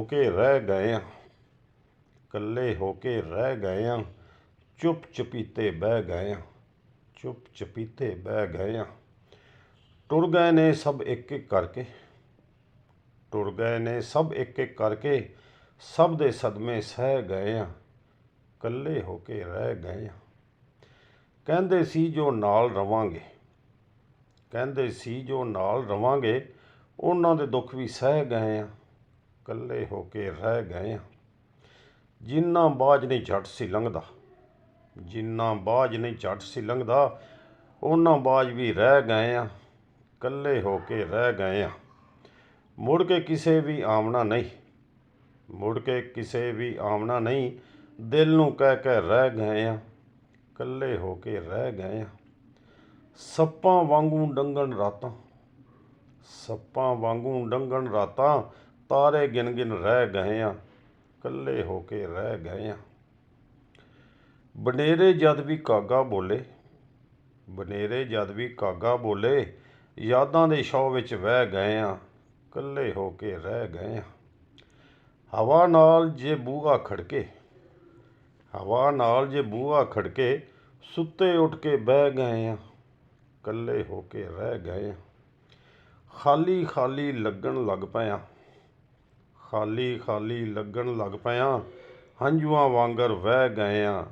ਕੇ ਰਹਿ ਗਏ ਆਂ, ਕੱਲੇ ਹੋ ਕੇ ਰਹਿ ਗਏ ਆਂ, ਚੁੱਪ ਚਪੀਤੇ ਬਹਿ ਗਏ ਆਂ, ਚੁੱਪ ਚਪੀਤੇ ਬਹਿ ਗਏ ਆਂ। ਟੁਰ ਗਏ ਨੇ ਸਭ ਇੱਕ ਇੱਕ ਕਰਕੇ, ਟੁਰ ਗਏ ਨੇ ਸਭ ਇੱਕ ਇੱਕ ਕਰਕੇ, ਸਭ ਦੇ ਸਦਮੇ ਸਹਿ ਗਏ ਆਂ, ਕੱਲੇ ਹੋ ਕੇ ਰਹਿ ਗਏ ਆਂ। ਕਹਿੰਦੇ ਸੀ ਜੋ ਨਾਲ ਰਵਾਂਗੇ, ਕਹਿੰਦੇ ਸੀ ਜੋ ਨਾਲ ਰਵਾਂਗੇ, ਉਹਨਾਂ ਦੇ ਦੁੱਖ ਵੀ ਸਹਿ ਗਏ ਆਂ, ਕੱਲੇ ਹੋ ਕੇ ਰਹਿ ਗਏ ਆਂ। ਜਿੰਨਾ ਬਾਝ ਨਹੀਂ ਝੱਟ ਸੀ ਲੰਘਦਾ, ਜਿੰਨਾ ਬਾਝ ਨਹੀਂ ਝੱਟ ਸੀ ਲੰਘਦਾ, ਉਹਨਾਂ ਬਾਝ ਵੀ ਰਹਿ ਗਏ ਆਂ, ਕੱਲੇ ਹੋ ਕੇ ਰਹਿ ਗਏ ਆਂ। ਮੁੜ ਕੇ ਕਿਸੇ ਵੀ ਆਮਣਾ ਨਹੀਂ, ਮੁੜ ਕੇ ਕਿਸੇ ਵੀ ਆਮਣਾ ਨਹੀਂ, ਦਿਲ ਨੂੰ ਕਹਿ ਕੇ ਰਹਿ ਗਏ ਆਂ, ਕੱਲੇ ਹੋ ਕੇ ਰਹਿ ਗਏ ਆਂ। ਸੱਪਾਂ ਵਾਂਗੂ ਡੰਗਣ ਰਾਤਾਂ, ਸੱਪਾਂ ਵਾਂਗੂ ਡੰਗਣ ਰਾਤਾਂ, ਤਾਰੇ ਗਿਣ ਗਿਣ ਰਹਿ ਗਏ ਆਂ, ਕੱਲੇ ਹੋ ਕੇ ਰਹਿ ਗਏ ਆਂ। ਬਨੇਰੇ ਜਦ ਵੀ ਕਾਗਾ ਬੋਲੇ, ਬਨੇਰੇ ਜਦ ਵੀ ਕਾਗਾ ਬੋਲੇ, ਯਾਦਾਂ ਦੇ ਛਾਉ ਵਿੱਚ ਵਹਿ ਗਏ ਆਂ, ਕੱਲੇ ਹੋ ਕੇ ਰਹਿ ਗਏ ਆਂ। ਹਵਾ ਨਾਲ ਜੇ ਬੂਹਾ ਖੜਕੇ, ਹਵਾ ਨਾਲ ਜੇ ਬੂਹਾ ਖੜਕੇ, ਸੁੱਤੇ ਉੱਠ ਕੇ ਬਹਿ ਗਏ ਆਂ, ਕੱਲੇ ਹੋ ਕੇ ਰਹਿ ਗਏ ਆਂ। ਖਾਲੀ ਖਾਲੀ ਲੱਗਣ ਲੱਗ ਪਿਆ, ਖਾਲੀ ਖਾਲੀ ਲੱਗਣ ਲੱਗ ਪਿਆ, ਹੰਝੂਆਂ ਵਾਂਗਰ ਵਹਿ ਗਏ ਆਂ,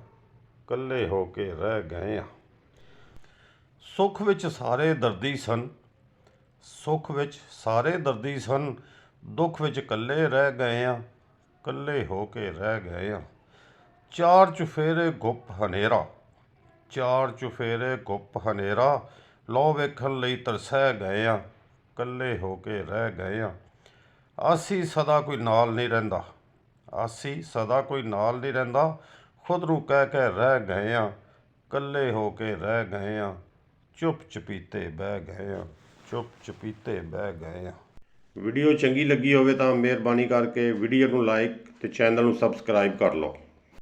ਕੱਲੇ ਹੋ ਕੇ ਰਹਿ ਗਏ ਆਂ। ਸੁੱਖ ਵਿੱਚ ਸਾਰੇ ਦਰਦੀ ਸਨ, ਸੁੱਖ ਵਿੱਚ ਸਾਰੇ ਦਰਦੀ ਸਨ, ਦੁੱਖ ਵਿੱਚ ਕੱਲੇ ਰਹਿ ਗਏ ਆਂ, ਕੱਲੇ ਹੋ ਕੇ ਰਹਿ ਗਏ ਆਂ। ਚਾਰ ਚੁਫੇਰੇ ਗੁੱਪ ਹਨੇਰਾ, ਚਾਰ ਚੁਫੇਰੇ ਗੁੱਪ ਹਨੇਰਾ, ਲੋ ਵੇਖਣ ਲਈ ਤਰਸਹਿ ਗਏ ਆਂ, ਕੱਲੇ ਹੋ ਕੇ ਰਹਿ ਗਏ ਆਂ। ਆਸੀ ਸਦਾ ਕੋਈ ਨਾਲ ਨਹੀਂ ਰਹਿੰਦਾ, ਆਸੀ ਸਦਾ ਕੋਈ ਨਾਲ ਨਹੀਂ ਰਹਿੰਦਾ, ਖੁਦ ਨੂੰ ਕਹਿ ਕੇ ਰਹਿ ਗਏ ਆਂ, ਕੱਲੇ ਹੋ ਕੇ ਰਹਿ ਗਏ ਆਂ, ਚੁੱਪ ਚਪੀਤੇ ਬਹਿ ਗਏ ਆਂ, ਚੁੱਪ ਚਪੀਤੇ ਬਹਿ ਗਏ ਆਂ। ਵੀਡੀਓ ਚੰਗੀ ਲੱਗੀ ਹੋਵੇ ਤਾਂ ਮਿਹਰਬਾਨੀ ਕਰਕੇ ਵੀਡੀਓ ਨੂੰ ਲਾਈਕ ਅਤੇ ਚੈਨਲ ਨੂੰ ਸਬਸਕ੍ਰਾਈਬ ਕਰ ਲਓ।